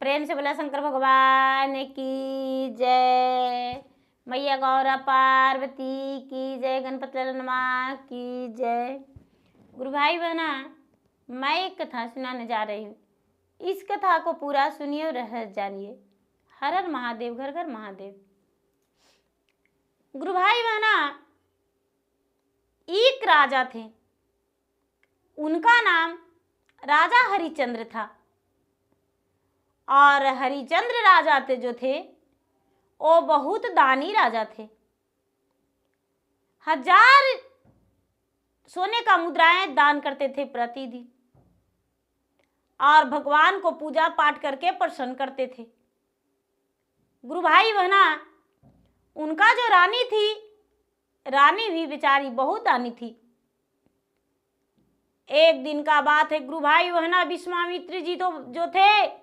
प्रेम से बोला शंकर भगवान की जय। मैया गौरा पार्वती की जय। गणपति ललनमा की जय। गुरु भाई बहना, मैं एक कथा सुनाने जा रही हूँ। इस कथा को पूरा सुनिए और रहस्य जानिए। हर हर महादेव, घर घर महादेव। गुरु भाई बहना, एक राजा थे। उनका नाम राजा हरिचंद्र था। और हरिचंद्र राजा जो थे वो बहुत दानी राजा थे। 1000 सोने का मुद्राएं दान करते थे प्रतिदिन, और भगवान को पूजा पाठ करके प्रसन्न करते थे। गुरु भाई बहना, उनका जो रानी थी, रानी भी बेचारी बहुत दानी थी। एक दिन का बात है गुरु भाई बहना, विश्वामित्र जी तो जो थे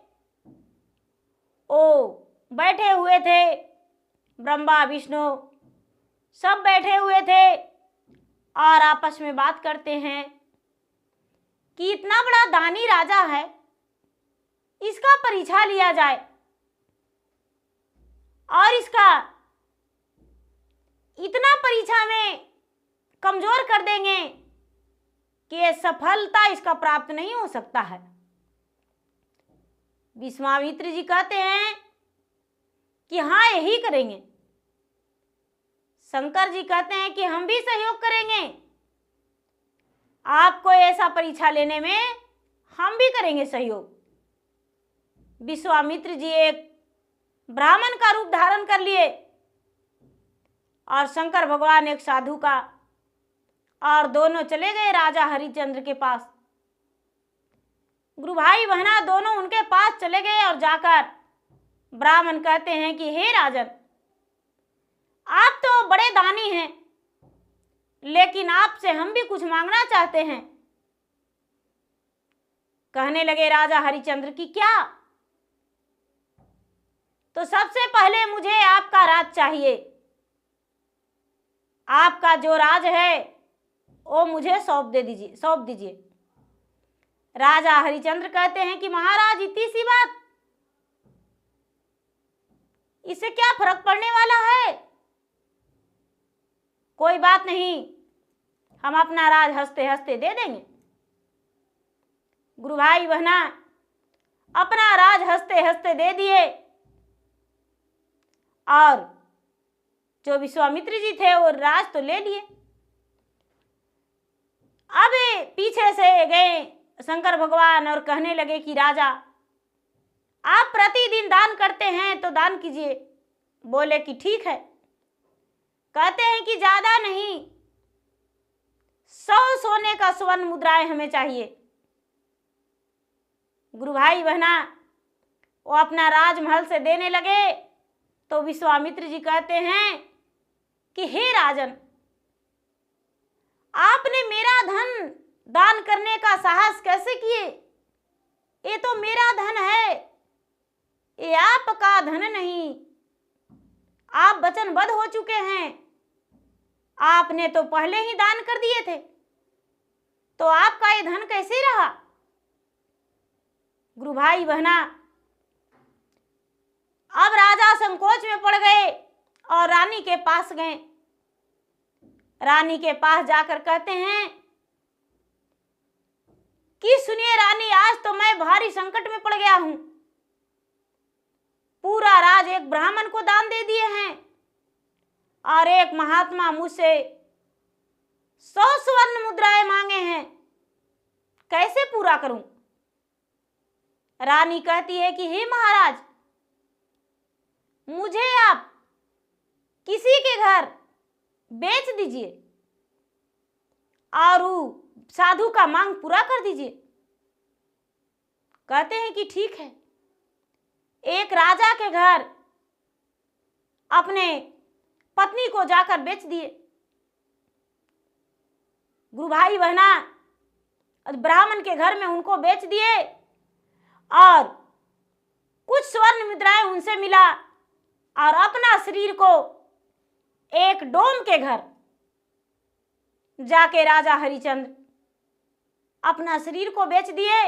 ओ बैठे हुए थे। ब्रह्मा विष्णु सब बैठे हुए थे और आपस में बात करते हैं कि इतना बड़ा दानी राजा है, इसका परीक्षा लिया जाए और इसका इतना परीक्षा में कमजोर कर देंगे कि ये सफलता इसका प्राप्त नहीं हो सकता है। विश्वामित्र जी कहते हैं कि हाँ, यही करेंगे। शंकर जी कहते हैं कि हम भी सहयोग करेंगे, आपको ऐसा परीक्षा लेने में हम भी करेंगे सहयोग। विश्वामित्र जी एक ब्राह्मण का रूप धारण कर लिए और शंकर भगवान एक साधु का, और दोनों चले गए राजा हरिचंद्र के पास। गुरु भाई बहना, दोनों उनके पास चले गए और जाकर ब्राह्मण कहते हैं कि हे राजन, आप तो बड़े दानी हैं, लेकिन आपसे हम भी कुछ मांगना चाहते हैं। कहने लगे राजा हरिचंद्र की क्या? तो सबसे पहले मुझे आपका राज चाहिए। आपका जो राज है वो मुझे सौंप दीजिए। राजा हरिचंद्र कहते हैं कि महाराज, इतनी सी बात, इससे क्या फर्क पड़ने वाला है? कोई बात नहीं, हम अपना राज हंसते हंसते दे देंगे। गुरु भाई बहना, अपना राज हंसते हंसते दे दिए और जो विश्वामित्र जी थे वो राज तो ले लिए। अब पीछे से गए शंकर भगवान और कहने लगे कि राजा, आप प्रतिदिन दान करते हैं तो दान कीजिए। बोले कि ठीक है। कहते हैं कि ज्यादा नहीं, 100 सोने का स्वर्ण मुद्राएं हमें चाहिए। गुरु भाई बहना, वो अपना राजमहल से देने लगे तो विश्वामित्र जी कहते हैं कि हे राजन, आपने मेरा धन दान करने का साहस कैसे किए? ये तो मेरा धन है, ये आपका धन नहीं। आप वचनबद्ध हो चुके हैं, आपने तो पहले ही दान कर दिए थे, तो आपका ये धन कैसे रहा? गुरु भाई बहना, अब राजा संकोच में पड़ गए और रानी के पास गए। रानी के पास जाकर कहते हैं कि सुनिए रानी, आज तो मैं भारी संकट में पड़ गया हूं। पूरा राज एक ब्राह्मण को दान दे दिए हैं और एक महात्मा मुझसे 100 स्वर्ण मुद्राएं मांगे हैं, कैसे पूरा करूं? रानी कहती है कि हे महाराज, मुझे आप किसी के घर बेच दीजिए और साधु का मांग पूरा कर दीजिए। कहते हैं कि ठीक है। एक राजा के घर अपने पत्नी को जाकर बेच दिए। गुरु भाई बहना, ब्राह्मण के घर में उनको बेच दिए और कुछ स्वर्ण मुद्राएं उनसे मिला और अपना शरीर को एक डोम के घर जाके राजा हरिचंद्र अपना शरीर को बेच दिए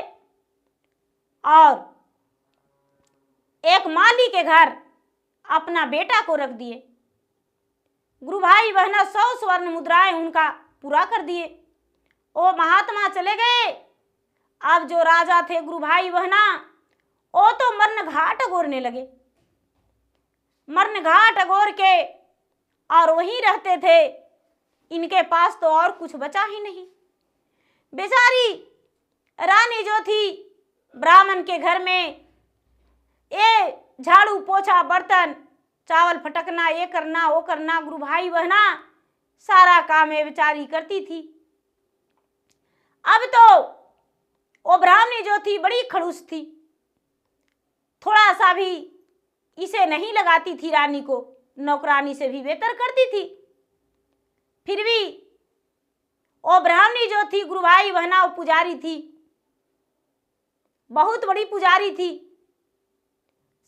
और एक माली के घर अपना बेटा को रख दिए। गुरु भाई बहना 100 स्वर्ण मुद्राएं उनका पूरा कर दिए। ओ महात्मा चले गए। अब जो राजा थे गुरु भाई बहना, वो तो मरण घाट अगोरने लगे। मरण घाट अगोर के और वहीं रहते थे। इनके पास तो और कुछ बचा ही नहीं। बेचारी रानी जो थी ब्राह्मण के घर में, ये झाड़ू पोछा बर्तन चावल फटकना, ये करना वो करना, गुरु भाई बहना सारा काम ये बेचारी करती थी। अब तो वो ब्राह्मणी जो थी बड़ी खड़ूस थी, थोड़ा सा भी इसे नहीं लगाती थी। रानी को नौकरानी से भी बेहतर करती थी। फिर भी वो ब्राह्मणी जो थी गुरु भाई बहना, वो पुजारी थी, बहुत बड़ी पुजारी थी।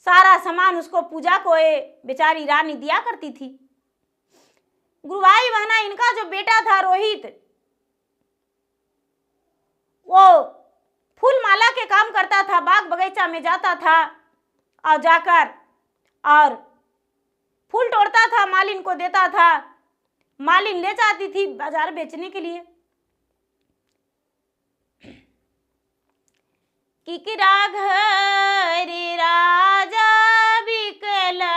सारा सामान उसको पूजा को ये बेचारी रानी दिया करती थी। गुरु भाई बहना इनका जो बेटा था रोहित, वो फूल माला के काम करता था, बाग बगीचा में जाता था और जाकर और फूल तोड़ता था, मालिन को देता था। मालिन ले जाती थी बाजार बेचने के लिए। किकरा घर राजा बिकलन,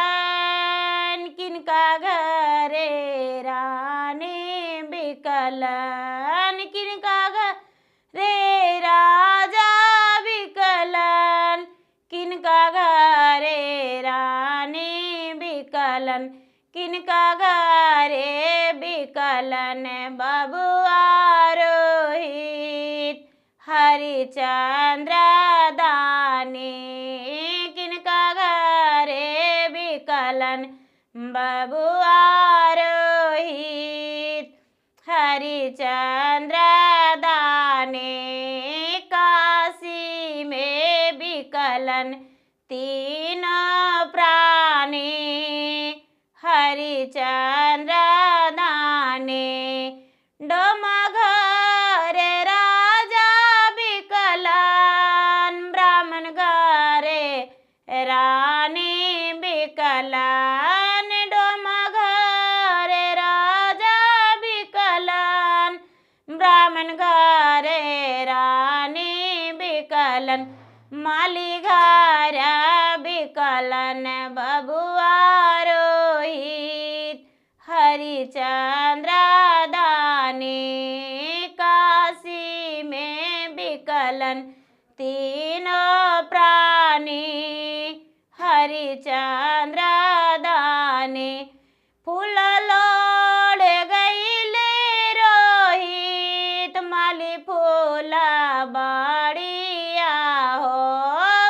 किनका घरे रानी बिकलन, किनका घरे राजा बिकलन, किनका घरे रानी बिकलन, किनका घरे बिकलन। बबुआ रोहित हरिचंद्र दानी, किनका घरे बिकलन। बबुआ रोहित हरिचंद्र दानी, काशी में बिकलन तीनों प्राणी। हरिचंद्र दानी डोमघर राजा बिकलन, ब्राह्मण घरे रानी बिकलन। डोमघर राजा बिकलन, ब्राह्मण घरे रानी बिकलन। माली घर बिकलन। बबुआ रोहित हरिचंद्र दानी, काशी में बिकलन तीनों प्राणी। हरिचंद्र दानी फूल लोड़ गईले रोहित, माली फूल बढ़िया हो।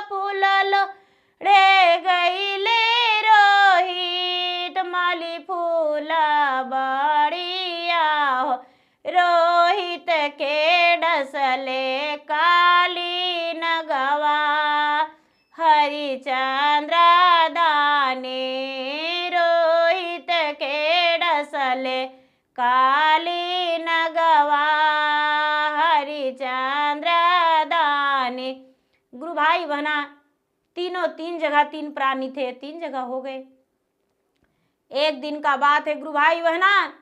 फूल लोड़े गईले रोहित, माली फूल बढ़िया हो। रोहित के डसले काली नगवा, हरिचंद्र दानी रोहित के डसले काली नगवा। हरिचंद्र दानी गुरु भाई बहना तीनों तीन जगह, तीन प्राणी थे, तीन जगह हो गए। एक दिन का बात है गुरु भाई बहना,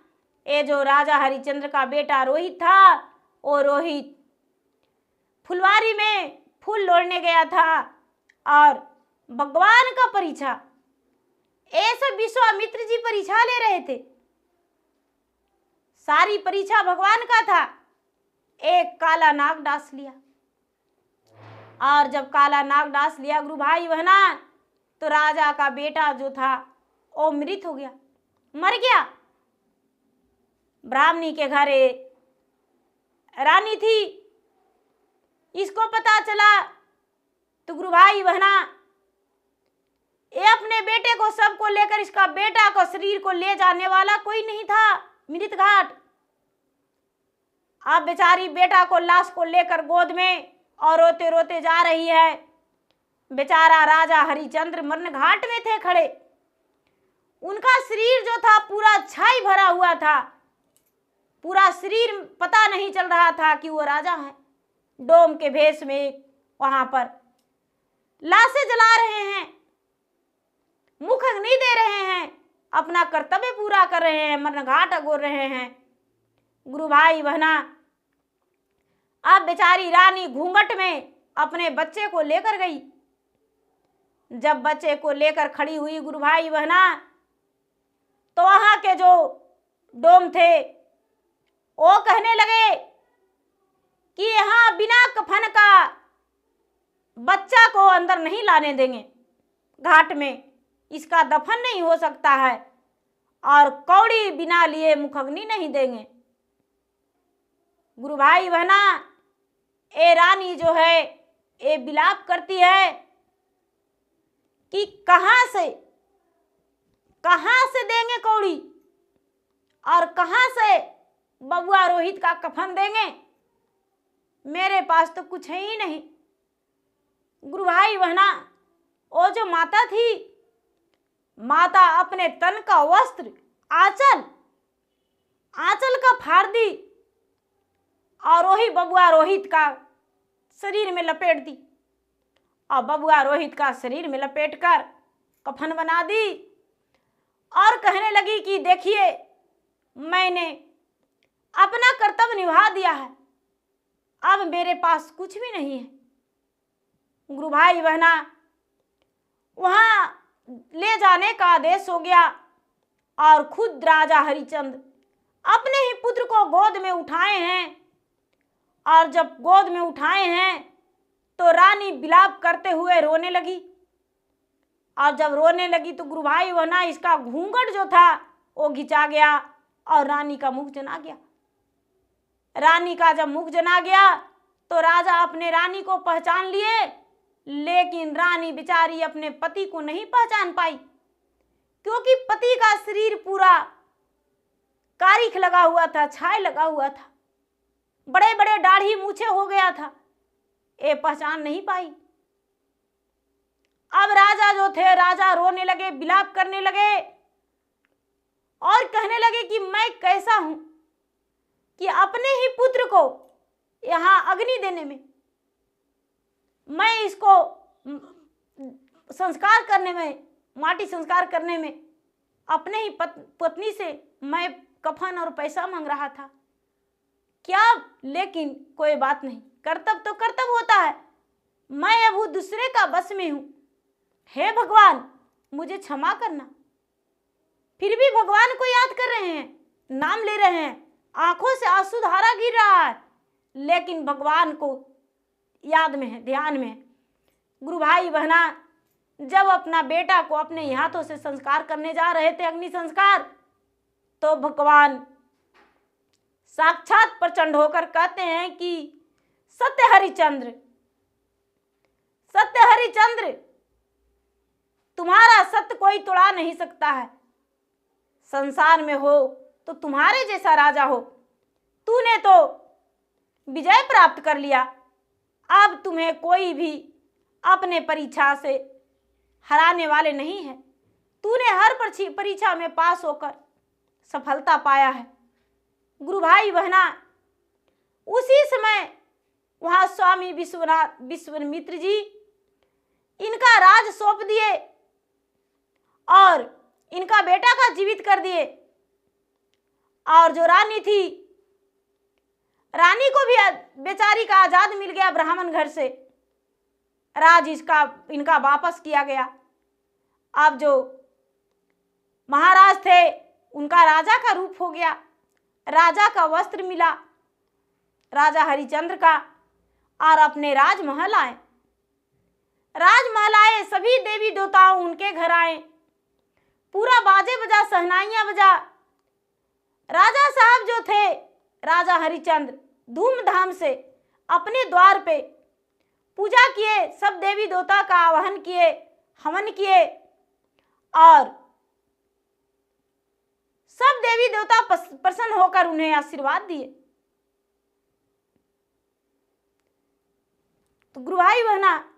ये जो राजा हरिचंद्र का बेटा रोहित था, वो रोहित फुलवारी में फूल लोड़ने गया था और भगवान का परीक्षा, ऐसे विश्वामित्र जी परीक्षा ले रहे थे। सारी परीक्षा भगवान का था। एक काला नाग डांस लिया और जब काला नाग डांस लिया गुरु भाई बहना, तो राजा का बेटा जो था वो मृत हो गया, मर गया। ब्राह्मणी के घरे रानी थी, इसको पता चला तो गुरु भाई बहना ये अपने बेटे को सबको लेकर, इसका बेटा को शरीर को ले जाने वाला कोई नहीं था मृत घाट। अब बेचारी बेटा को लाश को लेकर गोद में और रोते रोते जा रही है। बेचारा राजा हरिचंद्र मरण घाट में थे खड़े। उनका शरीर जो था पूरा छाई भरा हुआ था, पूरा शरीर पता नहीं चल रहा था कि वो राजा है। डोम के भेष में वहां पर लाशें जला रहे हैं, मुख अग्नि दे रहे हैं, अपना कर्तव्य पूरा कर रहे हैं, मरनघाट अगोर रहे हैं। गुरु भाई बहना, अब बेचारी रानी घूंघट में अपने बच्चे को लेकर गई। जब बच्चे को लेकर खड़ी हुई गुरु भाई बहना, तो वहां के जो डोम थे वो कहने लगे कि यहाँ बिना कफन का बच्चा को अंदर नहीं लाने देंगे, घाट में इसका दफन नहीं हो सकता है, और कौड़ी बिना लिए मुखअग्नि नहीं देंगे। गुरु भाई बहना, ए रानी जो है ये विलाप करती है कि कहाँ से देंगे कौड़ी, और कहाँ से बबुआ रोहित का कफन देंगे, मेरे पास तो कुछ है ही नहीं। गुरु भाई बहना, वो जो माता थी, माता अपने तन का वस्त्र आंचल का फाड़ दी और वही बबुआ रोहित का शरीर में लपेट दी, और बबुआ रोहित का शरीर में लपेटकर कफन बना दी, और कहने लगी कि देखिए मैंने अपना कर्तव्य निभा दिया है, अब मेरे पास कुछ भी नहीं है। गुरु भाई बहना, वहां ले जाने का आदेश हो गया, और खुद राजा हरिचंद्र अपने ही पुत्र को गोद में उठाए हैं, और जब गोद में उठाए हैं तो रानी विलाप करते हुए रोने लगी, और जब रोने लगी तो गुरु भाई बहना, इसका घूंघट जो था वो घिंचा गया और रानी का मुख जना गया। रानी का जब मुख जना गया तो राजा अपने रानी को पहचान लिए, लेकिन रानी बेचारी अपने पति को नहीं पहचान पाई, क्योंकि पति का शरीर पूरा कारिख लगा हुआ था, छाई लगा हुआ था, बड़े बड़े दाढ़ी मूछे हो गया था, ये पहचान नहीं पाई। अब राजा जो थे, राजा रोने लगे, विलाप करने लगे और कहने लगे कि मैं कैसा हूं कि अपने ही पुत्र को यहां अग्नि देने में, मैं इसको संस्कार करने में, माटी संस्कार करने में अपने ही पत्नी से मैं कफन और पैसा मांग रहा था क्या? लेकिन कोई बात नहीं, कर्तव्य तो कर्तव्य होता है, मैं अब दूसरे का बस में हूं। हे भगवान, मुझे क्षमा करना। फिर भी भगवान को याद कर रहे हैं, नाम ले रहे हैं, आंखों से आंसू धारा गिर रहा है, लेकिन भगवान को याद में है, ध्यान में है। गुरु भाई बहना, जब अपना बेटा को अपने हाथों से संस्कार करने जा रहे थे, अग्नि संस्कार, तो भगवान साक्षात प्रचंड होकर कहते हैं कि सत्य हरिचंद्र, तुम्हारा सत्य कोई तोड़ा नहीं सकता है। संसार में हो तो तुम्हारे जैसा राजा हो, तूने तो विजय प्राप्त कर लिया, अब तुम्हें कोई भी अपने परीक्षा से हराने वाले नहीं है। तूने हर परीक्षा में पास होकर सफलता पाया है। गुरु भाई बहना, उसी समय वहां स्वामी विश्वामित्र जी इनका राज सौंप दिए और इनका बेटा का जीवित कर दिए, और जो रानी थी, रानी को भी बेचारी का आजाद मिल गया ब्राह्मण घर से, राज इनका वापस किया गया। अब जो महाराज थे उनका राजा का रूप हो गया, राजा का वस्त्र मिला राजा हरिचंद्र का, और अपने राजमहल आए। सभी देवी देवताओं उनके घर आए, पूरा बाजे बजा, सहनाइयां बजा। राजा साहब जो थे, राजा हरिचंद्र, धूमधाम से अपने द्वार पे पूजा किए, सब देवी देवता का आवाहन किए, हवन किए, और सब देवी देवता प्रसन्न होकर उन्हें आशीर्वाद दिए। तो गुरु भाई बहना,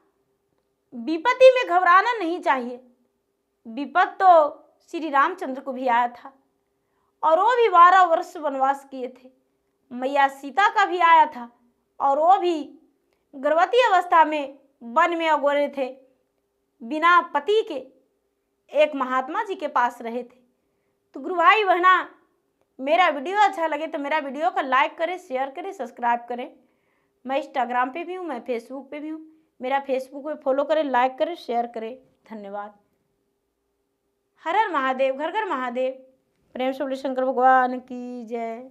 विपत्ति में घबराना नहीं चाहिए। विपत्ति तो श्री रामचंद्र को भी आया था, और वो भी 12 वर्ष वनवास किए थे। मैया सीता का भी आया था, और वो भी गर्भवती अवस्था में वन में अगोरे थे, बिना पति के एक महात्मा जी के पास रहे थे। तो गुरु भाई बहना, मेरा वीडियो अच्छा लगे तो मेरा वीडियो को लाइक करें, शेयर करें, सब्सक्राइब करें। मैं इंस्टाग्राम पे भी हूँ, मैं फेसबुक पे भी हूँ। मेरा फेसबुक पे फॉलो करें, लाइक करें, शेयर करें। धन्यवाद। हर हर महादेव, घर घर महादेव। प्रेम से बोले शंकर भगवान की जय।